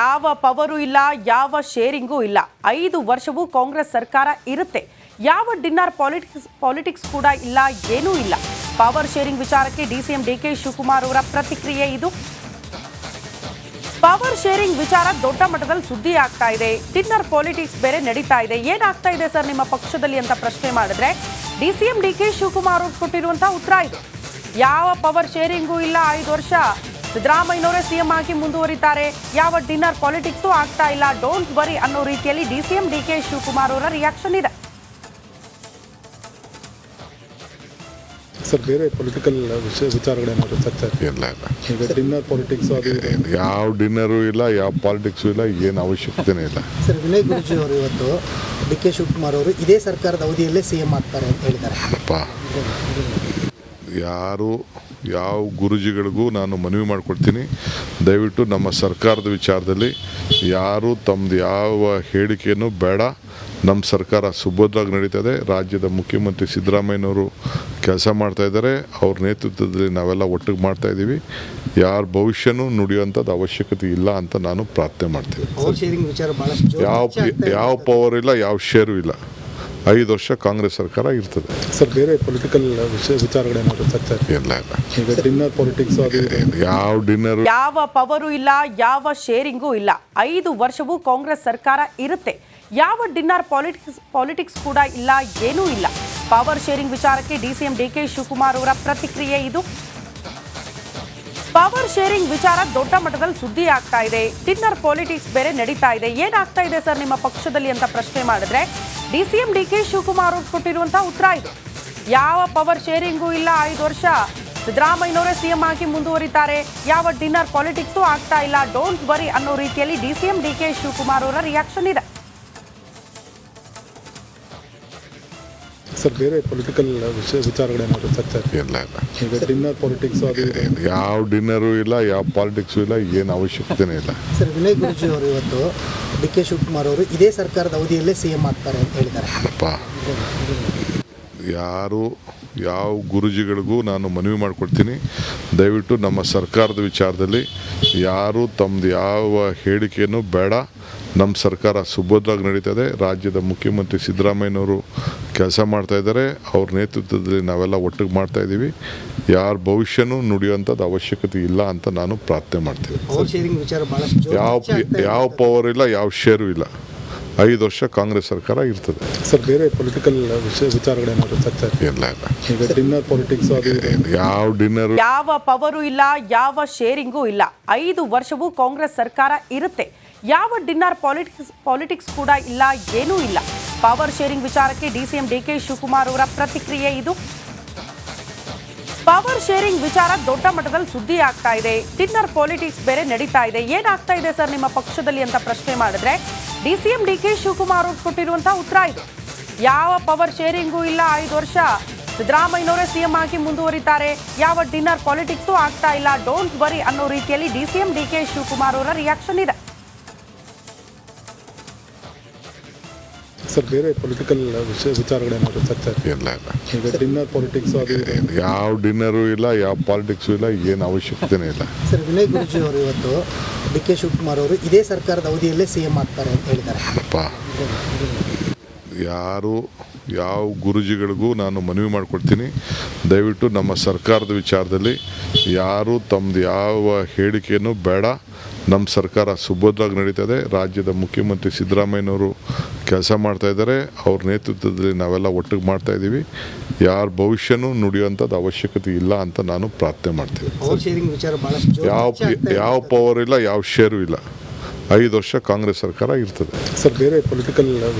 ಯಾವ ಪವರು ಇಲ್ಲ, ಯಾವ ಶೇರಿಂಗೂ ಇಲ್ಲ. 5 ವರ್ಷವೂ ಕಾಂಗ್ರೆಸ್ ಸರ್ಕಾರ ಇರುತ್ತೆ. ಯಾವ ಡಿನ್ನರ್ ಪಾಲಿಟಿಕ್ಸ್ ಕೂಡ ಇಲ್ಲ, ಏನೂ ಇಲ್ಲ. ಪವರ್ ಶೇರಿಂಗ್ ವಿಚಾರಕ್ಕೆ ಡಿಸಿಎಂ ಡಿಕೆ ಶಿವಕುಮಾರ್ ಅವರ ಪ್ರತಿಕ್ರಿಯೆ ಇದು. ಪವರ್ ಶೇರಿಂಗ್ ವಿಚಾರ ದೊಡ್ಡ ಮಟ್ಟದಲ್ಲಿ ಸುದ್ದಿ ಆಗ್ತಾ ಇದೆ. ಡಿನ್ನರ್ ಪಾಲಿಟಿಕ್ಸ್ ಬೇರೆ ನಡೀತಾ ಇದೆ. ಏನಾಗ್ತಾ ಇದೆ ಸರ್ ನಿಮ್ಮ ಪಕ್ಷದಲ್ಲಿ ಅಂತ ಪ್ರಶ್ನೆ ಮಾಡಿದ್ರೆ ಡಿಸಿಎಂ ಡಿಕೆ ಶಿವಕುಮಾರ್ ಅವರು ಕೊಟ್ಟಿರುವಂತಹ ಉತ್ತರ ಇದು. ಯಾವ ಪವರ್ ಶೇರಿಂಗೂ ಇಲ್ಲ. 5 ವರ್ಷ ಸಿದ್ದರಾಮಯ್ಯನವರೇ ಸಿಎಂ ಆಗಿ ಮುಂದುವರಿತಾರೆ. ಯಾವ ಡಿನ್ನರ್ ಪಾಲಿಟಿಕ್ಸು ಆಗ್ತಾ ಇಲ್ಲ, ಡೋಂಟ್ ವರಿ ಅನ್ನೋ ರೀತಿಯಲ್ಲಿ ಡಿಸಿಎಂ ಡಿಕೆ ಶಿವಕುಮಾರ್ ಅವರ ರಿಯಾಕ್ಷನ್ ಇದೆ. ಸರ್, ಬೇರೆ ಪೊಲಿಟಿಕಲ್ ವಿಚಾರಗಳೇನಾದ್ರು ಚರ್ಚೆ ಇಲ್ಲ ಈಗ ಡಿನ್ನರ್ ಪಾಲಿಟಿಕ್ಸ್ ಅದು ಯಾವ ಡಿನ್ನರು ಇಲ್ಲ, ಯಾವ ಪಾಲಿಟಿಕ್ಸು ಇಲ್ಲ, ಏನು ಅವಶ್ಯಕತೆನೇ ಇಲ್ಲ. ಸರ್, ವಿನಯ್ ಗುರೂಜಿ ಅವರು ಇವತ್ತು ಡಿ ಕೆ ಶಿವಕುಮಾರ್ ಅವರು ಇದೇ ಸರ್ಕಾರದ ಅವಧಿಯಲ್ಲೇ ಸಿಎಂ ಆಗ್ತಾರೆ ಅಂತ ಹೇಳಿದ್ದಾರೆ. ಯಾರು ಯಾವ ಗುರುಜಿಗಳಿಗೂ ನಾನು ಮನವಿ ಮಾಡಿಕೊಡ್ತೀನಿ, ದಯವಿಟ್ಟು ನಮ್ಮ ಸರ್ಕಾರದ ವಿಚಾರದಲ್ಲಿ ಯಾರು ತಮ್ಮದು ಯಾವ ಹೇಳಿಕೆಯನ್ನು ಬೇಡ. ನಮ್ಮ ಸರ್ಕಾರ ಸುಭದ್ರವಾಗಿ ನಡೀತದೆ. ರಾಜ್ಯದ ಮುಖ್ಯಮಂತ್ರಿ ಸಿದ್ದರಾಮಯ್ಯನವರು ಕೆಲಸ ಮಾಡ್ತಾಯಿದ್ದಾರೆ. ಅವ್ರ ನೇತೃತ್ವದಲ್ಲಿ ನಾವೆಲ್ಲ ಒಟ್ಟಿಗೆ ಮಾಡ್ತಾಯಿದ್ದೀವಿ. ಯಾರ ಭವಿಷ್ಯನೂ ನುಡಿಯುವಂಥದ್ದು ಅವಶ್ಯಕತೆ ಇಲ್ಲ ಅಂತ ನಾನು ಪ್ರಾರ್ಥನೆ ಮಾಡ್ತೀನಿ. ಯಾವ ಪವರ್ ಇಲ್ಲ, ಯಾವ ಶೇರು ಇಲ್ಲ. 5 ವರ್ಷ ಕಾಂಗ್ರೆಸ್ ಸರ್ಕಾರ ಇರ್ತದೆ. ಸರ್, ಬೇರೆ ಪೊಲಿಟಿಕಲ್ ವಿಚಾರಗಳೇನಾದ್ರು ಚರ್ಚೆ ಇಲ್ಲ ಈಗ ಡಿನ್ನರ್ ಪಾಲಿಟಿಕ್ಸ್ ಅದು ಯಾವ ಡಿನ್ನರ್, ಯಾವ ಪವರು ಇಲ್ಲ, ಯಾವ ಶೇರಿಂಗೂ ಇಲ್ಲ. 5 ವರ್ಷವೂ ಕಾಂಗ್ರೆಸ್ ಸರ್ಕಾರ ಇರುತ್ತೆ. ಯಾವ ಡಿನ್ನರ್ ಪಾಲಿಟಿಕ್ಸ್ ಕೂಡ ಇಲ್ಲ, ಏನೂ ಇಲ್ಲ. ಪವರ್ ಶೇರಿಂಗ್ ವಿಚಾರಕ್ಕೆ ಡಿಸಿಎಂ ಡಿಕೆ ಶಿವಕುಮಾರ್ ಅವರ ಪ್ರತಿಕ್ರಿಯೆ ಇದು. ಪವರ್ ಶೇರಿಂಗ್ ವಿಚಾರ ದೊಡ್ಡ ಮಟ್ಟದಲ್ಲಿ ಸುದ್ದಿ ಆಗ್ತಾ ಇದೆ. ಡಿನ್ನರ್ ಪಾಲಿಟಿಕ್ಸ್ ಬೇರೆ ನಡೀತಾ ಇದೆ. ಏನಾಗ್ತಾ ಇದೆ ಸರ್ ನಿಮ್ಮ ಪಕ್ಷದಲ್ಲಿ ಅಂತ ಪ್ರಶ್ನೆ ಮಾಡಿದ್ರೆ ಡಿಸಿಎಂ ಡಿಕೆ ಶಿವಕುಮಾರ್ ಅವರು ಕೊಟ್ಟಿರುವಂತಹ ಉತ್ತರ ಇದು. ಯಾವ ಪವರ್ ಶೇರಿಂಗೂ ಇಲ್ಲ. 5 ವರ್ಷ ಸಿದ್ದರಾಮಯ್ಯನವರೇ ಸಿಎಂ ಆಗಿ ಮುಂದುವರಿತಾರೆ. ಯಾವ ಡಿನ್ನರ್ ಪಾಲಿಟಿಕ್ಸು ಆಗ್ತಾ ಇಲ್ಲ, ಡೋಂಟ್ ವರಿ ಅನ್ನೋ ರೀತಿಯಲ್ಲಿ ಡಿಸಿಎಂ ಡಿಕೆ ಶಿವಕುಮಾರ್ ಅವರ ರಿಯಾಕ್ಷನ್ ಇದೆ. ಸರ್, ಬೇರೆ ಪೊಲಿಟಿಕಲ್ ವಿಚಾರಗಳೇನಾದ್ರು ಚರ್ಚೆ ಇಲ್ಲ ಈಗ ಡಿನ್ನರ್ ಪಾಲಿಟಿಕ್ಸ್ ಅದು ಯಾವ ಡಿನ್ನರು ಇಲ್ಲ, ಯಾವ ಪಾಲಿಟಿಕ್ಸು ಇಲ್ಲ, ಏನು ಅವಶ್ಯಕತೆನೇ ಇಲ್ಲ. ಸರ್, ವಿನಯ್ ಗುರೂಜಿ ಅವರು ಇವತ್ತು ಡಿ ಕೆ ಶಿವಕುಮಾರ್ ಅವರು ಇದೇ ಸರ್ಕಾರದ ಅವಧಿಯಲ್ಲೇ ಸಿಎಂ ಆಗ್ತಾರೆ ಅಂತ ಹೇಳಿದ್ದಾರೆ. ಯಾರು ಯಾವ ಗುರುಜಿಗಳಿಗೂ ನಾನು ಮನವಿ ಮಾಡಿಕೊಡ್ತೀನಿ, ದಯವಿಟ್ಟು ನಮ್ಮ ಸರ್ಕಾರದ ವಿಚಾರದಲ್ಲಿ ಯಾರು ತಮ್ಮದು ಯಾವ ಹೇಳಿಕೆಯನ್ನು ಬೇಡ. ನಮ್ಮ ಸರ್ಕಾರ ಸುಭದ್ರವಾಗಿ ನಡೀತದೆ. ರಾಜ್ಯದ ಮುಖ್ಯಮಂತ್ರಿ ಸಿದ್ದರಾಮಯ್ಯನವರು ಕೆಲಸ ಮಾಡ್ತಾಯಿದ್ದಾರೆ. ಅವ್ರ ನೇತೃತ್ವದಲ್ಲಿ ನಾವೆಲ್ಲ ಒಟ್ಟಿಗೆ ಮಾಡ್ತಾಯಿದ್ದೀವಿ. ಯಾರ ಭವಿಷ್ಯನೂ ನುಡಿಯುವಂಥದ್ದು ಅವಶ್ಯಕತೆ ಇಲ್ಲ ಅಂತ ನಾನು ಪ್ರಾರ್ಥನೆ ಮಾಡ್ತೀನಿ. ಯಾವ ಪವರ್ ಇಲ್ಲ, ಯಾವ ಶೇರು ಇಲ್ಲ. 5 ವರ್ಷ ಕಾಂಗ್ರೆಸ್ ಸರ್ಕಾರ ಇರ್ತದೆ. ಸರ್, ಬೇರೆ ಪೊಲಿಟಿಕಲ್ ವಿಚಾರಗಳೇನಾದ್ರು ಚರ್ಚೆ ಇಲ್ಲ ಈಗ ಡಿನ್ನರ್ ಪಾಲಿಟಿಕ್ಸ್ ಅದು ಯಾವ ಡಿನ್ನರ್, ಯಾವ ಪವರು ಇಲ್ಲ, ಯಾವ ಶೇರಿಂಗೂ ಇಲ್ಲ. 5 ವರ್ಷವೂ ಕಾಂಗ್ರೆಸ್ ಸರ್ಕಾರ ಇರುತ್ತೆ. ಯಾವ ಡಿನ್ನರ್ ಪಾಲಿಟಿಕ್ಸ್ ಕೂಡ ಇಲ್ಲ, ಏನೂ ಇಲ್ಲ. ಪವರ್ ಶೇರಿಂಗ್ ವಿಚಾರಕ್ಕೆ ಡಿಸಿಎಂ ಡಿಕೆ ಶಿವಕುಮಾರ್ ಅವರ ಪ್ರತಿಕ್ರಿಯೆ ಇದು. ಪವರ್ ಶೇರಿಂಗ್ ವಿಚಾರ ದೊಡ್ಡ ಮಟ್ಟದಲ್ಲಿ ಸುದ್ದಿ ಆಗ್ತಾ ಇದೆ. ಡಿನ್ನರ್ ಪಾಲಿಟಿಕ್ಸ್ ಬೇರೆ ನಡೀತಾ ಇದೆ. ಏನಾಗ್ತಾ ಇದೆ ಸರ್ ನಿಮ್ಮ ಪಕ್ಷದಲ್ಲಿ ಅಂತ ಪ್ರಶ್ನೆ ಮಾಡಿದ್ರೆ ಡಿಸಿಎಂ ಡಿಕೆ ಶಿವಕುಮಾರ್ ಅವರು ಕೊಟ್ಟಿರುವಂತಹ ಉತ್ತರ ಇದು. ಯಾವ ಪವರ್ ಶೇರಿಂಗೂ ಇಲ್ಲ. 5 ವರ್ಷ ಸಿದ್ದರಾಮಯ್ಯನವರೇ ಸಿಎಂ ಆಗಿ ಮುಂದುವರಿತಾರೆ. ಯಾವ ಡಿನ್ನರ್ ಪಾಲಿಟಿಕ್ಸು ಆಗ್ತಾ ಇಲ್ಲ, ಡೋಂಟ್ ವರಿ ಅನ್ನೋ ರೀತಿಯಲ್ಲಿ ಡಿಸಿಎಂ ಡಿಕೆ ಶಿವಕುಮಾರ್ ಅವರ ರಿಯಾಕ್ಷನ್ ಇದೆ. ಸರ್, ಬೇರೆ ಪೊಲಿಟಿಕಲ್ ವಿಚಾರಗಳೇನಾದ್ರು ಚರ್ಚೆ ಇಲ್ಲ ಈಗ ಡಿನ್ನರ್ ಪಾಲಿಟಿಕ್ಸ್ ಅದು ಯಾವ ಡಿನ್ನರು ಇಲ್ಲ, ಯಾವ ಪಾಲಿಟಿಕ್ಸು ಇಲ್ಲ, ಏನು ಅವಶ್ಯಕತೆನೇ ಇಲ್ಲ. ಸರ್, ವಿನಯ್ ಗುರೂಜಿ ಅವರು ಇವತ್ತು ಡಿ ಕೆ ಶಿವಕುಮಾರ್ ಅವರು ಇದೇ ಸರ್ಕಾರದ ಅವಧಿಯಲ್ಲೇ ಸಿಎಂ ಆಗ್ತಾರೆ ಅಂತ ಹೇಳಿದ್ದಾರೆ. ಯಾರು ಯಾವ ಗುರುಜಿಗಳಿಗೂ ನಾನು ಮನವಿ ಮಾಡಿಕೊಡ್ತೀನಿ, ದಯವಿಟ್ಟು ನಮ್ಮ ಸರ್ಕಾರದ ವಿಚಾರದಲ್ಲಿ ಯಾರು ತಮ್ಮದು ಯಾವ ಹೇಳಿಕೆಯನ್ನು ಬೇಡ. ನಮ್ಮ ಸರ್ಕಾರ ಸುಭದ್ರವಾಗಿ ನಡೀತದೆ. ರಾಜ್ಯದ ಮುಖ್ಯಮಂತ್ರಿ ಸಿದ್ದರಾಮಯ್ಯನವರು ಕೆಲಸ ಮಾಡ್ತಾಯಿದ್ದಾರೆ. ಅವ್ರ ನೇತೃತ್ವದಲ್ಲಿ ನಾವೆಲ್ಲ ಒಟ್ಟಿಗೆ ಮಾಡ್ತಾಯಿದ್ದೀವಿ. ಯಾರ ಭವಿಷ್ಯನೂ ನುಡಿಯುವಂಥದ್ದು ಅವಶ್ಯಕತೆ ಇಲ್ಲ ಅಂತ ನಾನು ಪ್ರಾರ್ಥನೆ ಮಾಡ್ತೀನಿ. ಯಾವ ಪವರ್ ಇಲ್ಲ, ಯಾವ ಶೇರು ಇಲ್ಲ. 5 ವರ್ಷ ಕಾಂಗ್ರೆಸ್ ಸರ್ಕಾರ ಇರ್ತದೆ. ಸರ್, ಬೇರೆ ಪೊಲಿಟಿಕಲ್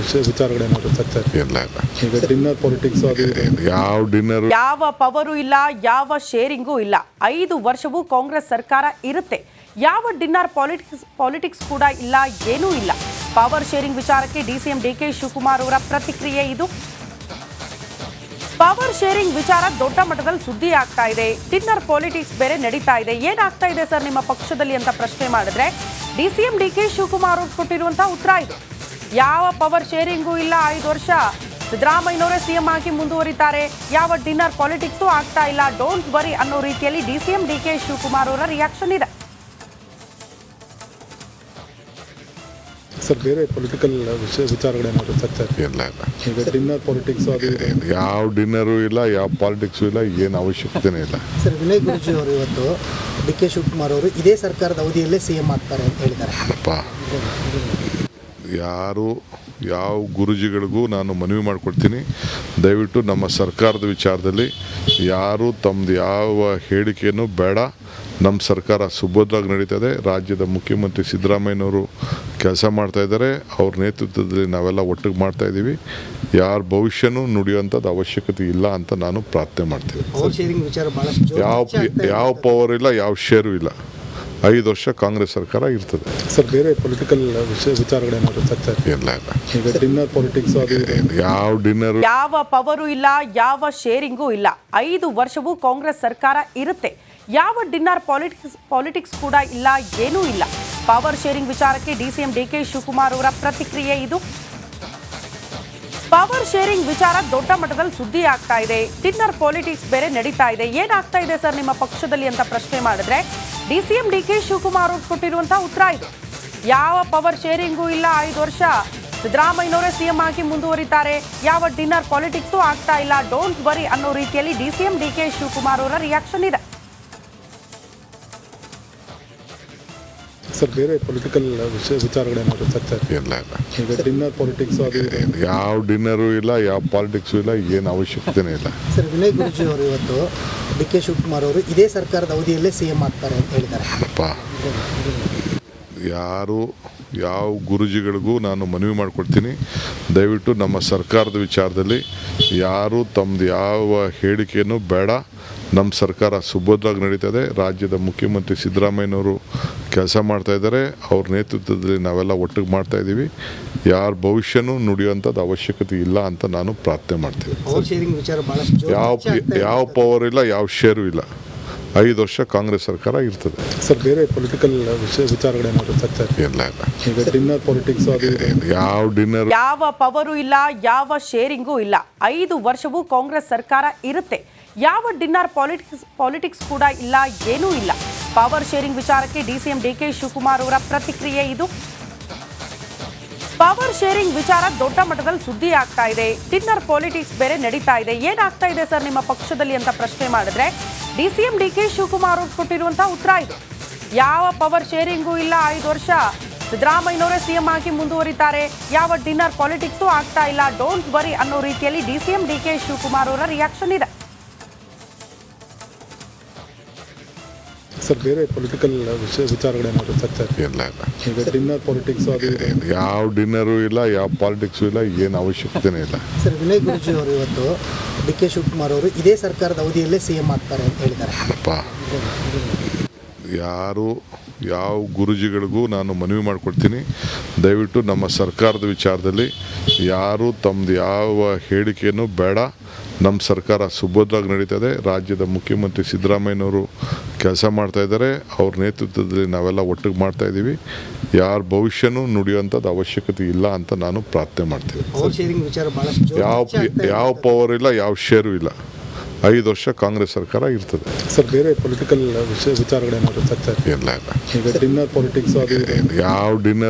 ವಿಚಾರಗಳೇನಾದ್ರು ಚರ್ಚೆ ಇಲ್ಲ ಈಗ ಡಿನ್ನರ್ ಪಾಲಿಟಿಕ್ಸ್ ಅದು ಯಾವ ಡಿನ್ನರ್, ಯಾವ ಪವರು ಇಲ್ಲ, ಯಾವ ಶೇರಿಂಗೂ ಇಲ್ಲ. 5 ವರ್ಷವೂ ಕಾಂಗ್ರೆಸ್ ಸರ್ಕಾರ ಇರುತ್ತೆ. ಯಾವ ಡಿನ್ನರ್ ಪಾಲಿಟಿಕ್ಸ್ ಕೂಡ ಇಲ್ಲ, ಏನೂ ಇಲ್ಲ. ಪವರ್ ಶೇರಿಂಗ್ ವಿಚಾರಕ್ಕೆ ಡಿಸಿಎಂ ಡಿಕೆ ಶಿವಕುಮಾರ್ ಅವರ ಪ್ರತಿಕ್ರಿಯೆ ಇದು. ಪವರ್ ಶೇರಿಂಗ್ ವಿಚಾರ ದೊಡ್ಡ ಮಟ್ಟದಲ್ಲಿ ಸುದ್ದಿ ಆಗ್ತಾ ಇದೆ. ಡಿನ್ನರ್ ಪಾಲಿಟಿಕ್ಸ್ ಬೇರೆ ನಡೀತಾ ಇದೆ. ಏನಾಗ್ತಾ ಇದೆ ಸರ್ ನಿಮ್ಮ ಪಕ್ಷದಲ್ಲಿ ಅಂತ ಪ್ರಶ್ನೆ ಮಾಡಿದ್ರೆ ಡಿಸಿಎಂ ಡಿಕೆ ಶಿವಕುಮಾರ್ ಅವರು ಕೊಟ್ಟಿರುವಂತಹ ಉತ್ತರ ಇದು. ಯಾವ ಪವರ್ ಶೇರಿಂಗೂ ಇಲ್ಲ. 5 ವರ್ಷ ಸಿದ್ದರಾಮಯ್ಯನವರೇ ಸಿಎಂ ಆಗಿ ಮುಂದುವರಿತಾರೆ. ಯಾವ ಡಿನ್ನರ್ ಪಾಲಿಟಿಕ್ಸು ಆಗ್ತಾ ಇಲ್ಲ, ಡೋಂಟ್ ವರಿ ಅನ್ನೋ ರೀತಿಯಲ್ಲಿ ಡಿಸಿಎಂ ಡಿಕೆ ಶಿವಕುಮಾರ್ ಅವರ ರಿಯಾಕ್ಷನ್ ಇದೆ. ಸರ್ ಬೇರೆ ಪೊಲಿಟಿಕಲ್ ವಿಚಾರಗಳೇನಾದ್ರು ಚರ್ಚೆ ಆಯ್ತಾ? ಇಲ್ಲ ಇಲ್ಲ ಈಗ ಡಿನ್ನರ್ ಪಾಲಿಟಿಕ್ಸ್ ಅದು ಇದು. ಯಾವ ಡಿನ್ನರು ಇಲ್ಲ, ಯಾವ ಪಾಲಿಟಿಕ್ಸು ಇಲ್ಲ, ಏನು ಅವಶ್ಯಕತೆನೇ ಇಲ್ಲ. ಸರ್ ವಿನಯ್ ಗುರೂಜಿ ಅವರು ಇವತ್ತು ಡಿ ಕೆ ಶಿವಕುಮಾರ್ ಅವರು ಇದೇ ಸರ್ಕಾರದ ಅವಧಿಯಲ್ಲೇ ಸಿ ಎಂ ಆಗ್ತಾರೆ ಅಂತ ಹೇಳಿದ್ದಾರೆ. ಅಪ್ಪ, ಯಾವ ಗುರುಜಿಗಳಿಗೂ ನಾನು ಮನವಿ ಮಾಡ್ಕೊಡ್ತೀನಿ, ದಯವಿಟ್ಟು ನಮ್ಮ ಸರ್ಕಾರದ ವಿಚಾರದಲ್ಲಿ ಯಾರು ತಮ್ಮದು ಯಾವ ಹೇಳಿಕೆಯನ್ನು ಬೇಡ. ನಮ್ಮ ಸರ್ಕಾರ ಸುಭದ್ರವಾಗಿ ನಡೀತದೆ. ರಾಜ್ಯದ ಮುಖ್ಯಮಂತ್ರಿ ಸಿದ್ದರಾಮಯ್ಯನವರು ಕೆಲಸ ಮಾಡ್ತಾಯಿದ್ದಾರೆ. ಅವ್ರ ನೇತೃತ್ವದಲ್ಲಿ ನಾವೆಲ್ಲ ಒಟ್ಟಿಗೆ ಮಾಡ್ತಾಯಿದ್ದೀವಿ. ಯಾರ ಭವಿಷ್ಯನೂ ನುಡಿಯುವಂಥದ್ದು ಅವಶ್ಯಕತೆ ಇಲ್ಲ ಅಂತ ನಾನು ಪ್ರಾರ್ಥನೆ ಮಾಡ್ತೀನಿ. ಪವರ್ ಶೇರಿಂಗ್ ವಿಚಾರ ಬಹಳಷ್ಟು ಯಾವ ಪವರ್ ಇಲ್ಲ, ಯಾವ ಶೇರು ಇಲ್ಲ. 5 ವರ್ಷ ಕಾಂಗ್ರೆಸ್ ಸರ್ಕಾರ ಇರ್ತದೆ. ಸರ್ ಬೇರೆ ಪೊಲಿಟಿಕಲ್ ವಿಚಾರಗಳೇನಾದ್ರು ಚರ್ಚೆ ಆಯ್ತಾ? ಇಲ್ಲ ಇಲ್ಲ ಈಗ ಡಿನ್ನರ್ ಪಾಲಿಟಿಕ್ಸ್ ಅದು ಇದು. ಯಾವ ಡಿನ್ನರು, ಯಾವ ಪವರು ಇಲ್ಲ, ಯಾವ ಶೇರಿಂಗೂ ಇಲ್ಲ. 5 ವರ್ಷವೂ ಕಾಂಗ್ರೆಸ್ ಸರ್ಕಾರ ಇರುತ್ತೆ. ಯಾವ ಡಿನ್ನರ್ ಪಾಲಿಟಿಕ್ಸ್ ಕೂಡ ಇಲ್ಲ, ಏನೂ ಇಲ್ಲ. ಪವರ್ ಶೇರಿಂಗ್ ವಿಚಾರಕ್ಕೆ ಡಿಸಿಎಂ ಡಿ ಕೆ ಶಿವಕುಮಾರ್ ಅವರ ಪ್ರತಿಕ್ರಿಯೆ ಇದು. ಪವರ್ ಶೇರಿಂಗ್ ವಿಚಾರ ದೊಡ್ಡ ಮಟ್ಟದಲ್ಲಿ ಸುದ್ದಿ ಆಗ್ತಾ ಇದೆ. ಡಿನ್ನರ್ ಪಾಲಿಟಿಕ್ಸ್ ಬೇರೆ ನಡೀತಾ ಇದೆ. ಏನಾಗ್ತಾ ಇದೆ ಸರ್ ನಿಮ್ಮ ಪಕ್ಷದಲ್ಲಿ ಅಂತ ಪ್ರಶ್ನೆ ಮಾಡಿದ್ರೆ ಡಿಸಿಎಂ ಡಿ ಕೆ ಶಿವಕುಮಾರ್ ಅವರು ಕೊಟ್ಟಿರುವಂತಹ ಉತ್ತರ ಇದು. ಯಾವ ಪವರ್ ಶೇರಿಂಗೂ ಇಲ್ಲ, 5 ವರ್ಷ ಸಿದ್ದರಾಮಯ್ಯನವರೇ ಸಿಎಂ ಆಗಿ ಮುಂದುವರಿತಾರೆ. ಯಾವ ಡಿನ್ನರ್ ಪಾಲಿಟಿಕ್ಸು ಆಗ್ತಾ ಇಲ್ಲ, ಡೋಂಟ್ ವರಿ ಅನ್ನೋ ರೀತಿಯಲ್ಲಿ ಡಿಸಿಎಂ ಡಿ ಕೆ ಶಿವಕುಮಾರ್ ಅವರ ರಿಯಾಕ್ಷನ್ ಇದೆ. ಸರ್ ಬೇರೆ ಪೊಲಿಟಿಕಲ್ ವಿಚಾರಗಳೇನಾದ್ರು ಚರ್ಚೆ ಆಯ್ತಾ? ಇಲ್ಲ ಇಲ್ಲ ಈಗ ಡಿನ್ನರ್ ಪಾಲಿಟಿಕ್ಸ್ ಅದು ಇದು. ಯಾವ ಡಿನ್ನರು ಇಲ್ಲ, ಯಾವ ಪಾಲಿಟಿಕ್ಸು ಇಲ್ಲ, ಏನು ಅವಶ್ಯಕತೆನೇ ಇಲ್ಲ. ಸರ್ ವಿನಯ್ ಗುರೂಜಿ ಅವರು ಇವತ್ತು ಡಿ ಕೆ ಶಿವಕುಮಾರ್ ಅವರು ಇದೇ ಸರ್ಕಾರದ ಅವಧಿಯಲ್ಲೇ ಸಿ ಎಂ ಆಗ್ತಾರೆ ಅಂತ ಹೇಳಿದ್ದಾರೆ. ಅಪ್ಪ, ಯಾವ ಗುರುಜಿಗಳಿಗೂ ನಾನು ಮನವಿ ಮಾಡ್ಕೊಡ್ತೀನಿ, ದಯವಿಟ್ಟು ನಮ್ಮ ಸರ್ಕಾರದ ವಿಚಾರದಲ್ಲಿ ಯಾರು ತಮ್ಮದು ಯಾವ ಹೇಳಿಕೆಯನ್ನು ಬೇಡ. ನಮ್ಮ ಸರ್ಕಾರ ಸುಭದ್ರವಾಗಿ ನಡೀತದೆ. ರಾಜ್ಯದ ಮುಖ್ಯಮಂತ್ರಿ ಸಿದ್ದರಾಮಯ್ಯನವರು ಕೆಲಸ ಮಾಡ್ತಾಯಿದ್ದಾರೆ. ಅವ್ರ ನೇತೃತ್ವದಲ್ಲಿ ನಾವೆಲ್ಲ ಒಟ್ಟಿಗೆ ಮಾಡ್ತಾಯಿದ್ದೀವಿ. ಯಾರ ಭವಿಷ್ಯನೂ ನುಡಿಯುವಂಥದ್ದು ಅವಶ್ಯಕತೆ ಇಲ್ಲ ಅಂತ ನಾನು ಪ್ರಾರ್ಥನೆ ಮಾಡ್ತೀನಿ. ಪವರ್ ಶೇರಿಂಗ್ ವಿಚಾರ ಬಹಳಷ್ಟು ಯಾವ ಪವರ್ ಇಲ್ಲ, ಯಾವ ಶೇರು ಇಲ್ಲ. 5 ವರ್ಷ ಕಾಂಗ್ರೆಸ್ ಸರ್ಕಾರ ಇರ್ತದೆ. ಸರ್ ಬೇರೆ ಪೊಲಿಟಿಕಲ್ ವಿಚಾರಗಳೇನಾದ್ರು ಚರ್ಚೆ ಆಯ್ತಾ? ಇಲ್ಲ ಇಲ್ಲ ಈಗ ಡಿನ್ನರ್ ಪಾಲಿಟಿಕ್ಸ್ ಅದು ಇದು. ಯಾವ ಡಿನ್ನರ್, ಯಾವ ಪವರು ಇಲ್ಲ, ಯಾವ ಶೇರಿಂಗೂ ಇಲ್ಲ. 5 ವರ್ಷವೂ ಕಾಂಗ್ರೆಸ್ ಸರ್ಕಾರ ಇರುತ್ತೆ. ಯಾವ ಡಿನ್ನರ್ ಪಾಲಿಟಿಕ್ಸ್ ಕೂಡ ಇಲ್ಲ, ಏನೂ ಇಲ್ಲ. ಪವರ್ ಶೇರಿಂಗ್ ವಿಚಾರಕ್ಕೆ ಡಿಸಿಎಂ ಡಿ ಕೆ ಶಿವಕುಮಾರ್ ಅವರ ಪ್ರತಿಕ್ರಿಯೆ ಇದು. ಪವರ್ ಶೇರಿಂಗ್ ವಿಚಾರ ದೊಡ್ಡ ಮಟ್ಟದಲ್ಲಿ ಸುದ್ದಿ ಆಗ್ತಾ ಇದೆ. ಡಿನ್ನರ್ ಪಾಲಿಟಿಕ್ಸ್ ಬೇರೆ ನಡೀತಾ ಇದೆ. ಏನಾಗ್ತಾ ಇದೆ ಸರ್ ನಿಮ್ಮ ಪಕ್ಷದಲ್ಲಿ ಅಂತ ಪ್ರಶ್ನೆ ಮಾಡಿದ್ರೆ ಡಿಸಿಎಂ ಡಿ ಕೆ ಶಿವಕುಮಾರ್ ಅವರು ಕೊಟ್ಟಿರುವಂತಹ ಉತ್ತರ ಇದು. ಯಾವ ಪವರ್ ಶೇರಿಂಗೂ ಇಲ್ಲ, 5 ವರ್ಷ ಸಿದ್ದರಾಮಯ್ಯನವರೇ ಸಿಎಂ ಆಗಿ ಮುಂದುವರಿತಾರೆ. ಯಾವ ಡಿನ್ನರ್ ಪಾಲಿಟಿಕ್ಸು ಆಗ್ತಾ ಇಲ್ಲ, ಡೋಂಟ್ ವರಿ ಅನ್ನೋ ರೀತಿಯಲ್ಲಿ ಡಿಸಿಎಂ ಡಿ ಕೆ ಶಿವಕುಮಾರ್ ಅವರ ರಿಯಾಕ್ಷನ್ ಇದೆ. ಸರ್ ಬೇರೆ ಪೊಲಿಟಿಕಲ್ ವಿಚಾರಗಳೇನಾದ್ರು ಚರ್ಚೆ ಆಯ್ತಾ? ಇಲ್ಲ ಇಲ್ಲ ಈಗ ಡಿನ್ನರ್ ಪಾಲಿಟಿಕ್ಸ್ ಅದು ಇದು. ಯಾವ ಡಿನ್ನರು ಇಲ್ಲ, ಯಾವ ಪಾಲಿಟಿಕ್ಸು ಇಲ್ಲ, ಏನು ಅವಶ್ಯಕತೆನೇ ಇಲ್ಲ. ಸರ್ ವಿನಯ್ ಗುರೂಜಿ ಅವರು ಇವತ್ತು ಡಿ ಕೆ ಶಿವಕುಮಾರ್ ಅವರು ಇದೇ ಸರ್ಕಾರದ ಅವಧಿಯಲ್ಲೇ ಸಿ ಎಂ ಆಗ್ತಾರೆ ಅಂತ ಹೇಳಿದ್ದಾರೆ. ಅಪ್ಪ, ಯಾವ ಗುರುಜಿಗಳಿಗೂ ನಾನು ಮನವಿ ಮಾಡ್ಕೊಡ್ತೀನಿ, ದಯವಿಟ್ಟು ನಮ್ಮ ಸರ್ಕಾರದ ವಿಚಾರದಲ್ಲಿ ಯಾರು ತಮ್ಮದು ಯಾವ ಹೇಳಿಕೆಯನ್ನು ಬೇಡ. ನಮ್ಮ ಸರ್ಕಾರ ಸುಭದ್ರವಾಗಿ ನಡೀತದೆ. ರಾಜ್ಯದ ಮುಖ್ಯಮಂತ್ರಿ ಸಿದ್ದರಾಮಯ್ಯನವರು ಕೆಲಸ ಮಾಡ್ತಾಯಿದ್ದಾರೆ. ಅವ್ರ ನೇತೃತ್ವದಲ್ಲಿ ನಾವೆಲ್ಲ ಒಟ್ಟಿಗೆ ಮಾಡ್ತಾಯಿದ್ದೀವಿ. ಯಾರ ಭವಿಷ್ಯನೂ ನುಡಿಯುವಂಥದ್ದು ಅವಶ್ಯಕತೆ ಇಲ್ಲ ಅಂತ ನಾನು ಪ್ರಾರ್ಥನೆ ಮಾಡ್ತೀನಿ. ಪವರ್ ಶೇರಿಂಗ್ ವಿಚಾರ ಬಹಳಷ್ಟು ಯಾವ ಪವರ್ ಇಲ್ಲ, ಯಾವ ಶೇರು ಇಲ್ಲ. 5 ವರ್ಷ ಕಾಂಗ್ರೆಸ್ ಸರ್ಕಾರ ಇರ್ತದೆ. ಸರ್ ಬೇರೆ ಪೊಲಿಟಿಕಲ್ ವಿಚಾರಗಳೇನಾದ್ರು ಚರ್ಚೆ ಆಯ್ತಾ? ಇಲ್ಲ ಇಲ್ಲ ಈಗ ಡಿನ್ನರ್ ಪಾಲಿಟಿಕ್ಸ್ ಅದು ಇದು. ಯಾವ ಡಿನ್ನರ್